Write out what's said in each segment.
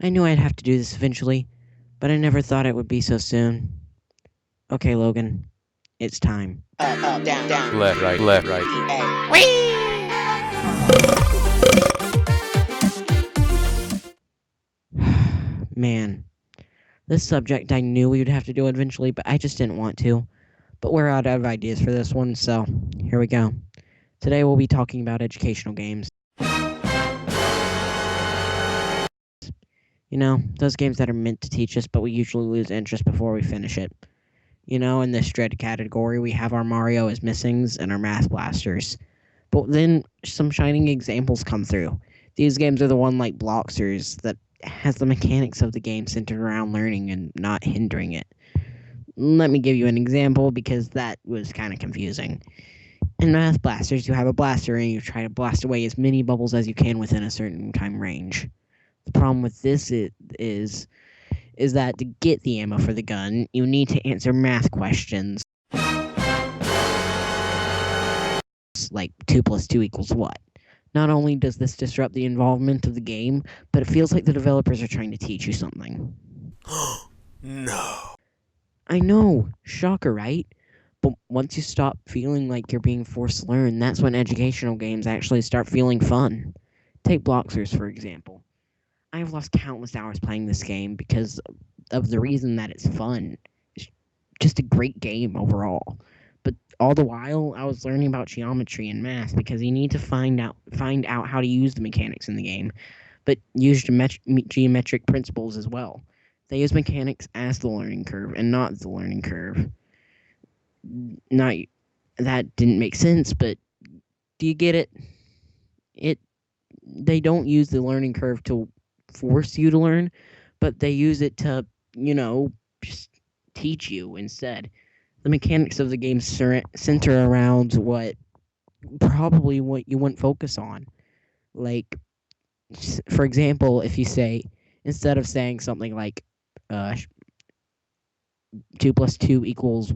I knew I'd have to do this eventually, but I never thought it would be so soon. Okay, Logan, it's time. Up, down, Left, right. Man, this subject I knew we would have to do eventually, but I just didn't want to. But we're out of ideas for this one, so here we go. Today we'll be talking about educational games. You know, those games that are meant to teach us, but we usually lose interest before we finish it. You know, in this dread category, we have our Mario as missings and our Math Blasters. But then some shining examples come through. These games are the one like Bloxers that has the mechanics of the game centered around learning and not hindering it. Let me give you an example because that was kind of confusing. In Math Blasters, you have a blaster and you try to blast away as many bubbles as you can within a certain time range. The problem with this is that to get the ammo for the gun, you need to answer math questions like 2 plus 2 equals what? Not only does this disrupt the involvement of the game, but it feels like the developers are trying to teach you something. No. I know, shocker, right? But once you stop feeling like you're being forced to learn, that's when educational games actually start feeling fun. Take Bloxers, for example. I have lost countless hours playing this game because of the reason that it's fun. It's just a great game overall. But all the while, I was learning about geometry and math because you need to find out how to use the mechanics in the game, but use geometric principles as well. They use mechanics as the learning curve and not the learning curve. Not that didn't make sense, but do you get it? It they don't use the learning curve to force you to learn, but they use it to, just teach you instead. The mechanics of the game center around probably what you wouldn't focus on. Like, for example, if you say, instead of saying something like, uh, 2 plus 2 equals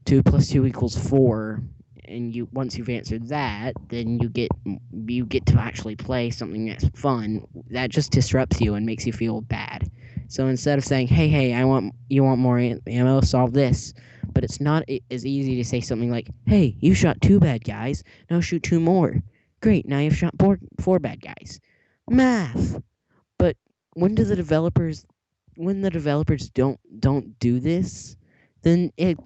2 plus 2 equals 4, and once you've answered that, then you get to actually play something that's fun. That just disrupts you and makes you feel bad. So instead of saying, hey, you want more ammo, solve this. But it's not as easy to say something like, hey, you shot 2 bad guys, now shoot 2 more. Great, now you've shot 4 bad guys. Math. But when do the developers don't do this, then it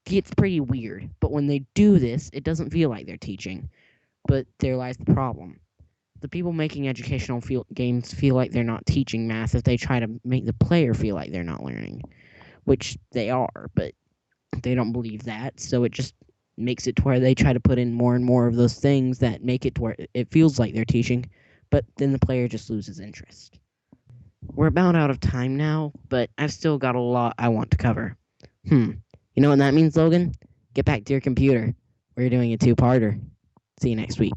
gets pretty weird. But when they do this, it doesn't feel like they're teaching. But there lies the problem. The people making educational games feel like they're not teaching math if they try to make the player feel like they're not learning, which they are, but they don't believe that, so it just makes it to where they try to put in more and more of those things that make it to where it feels like they're teaching, but then the player just loses interest. We're about out of time now, but I've still got a lot I want to cover. You know what that means, Logan? Get back to your computer. We're doing a two-parter. See you next week.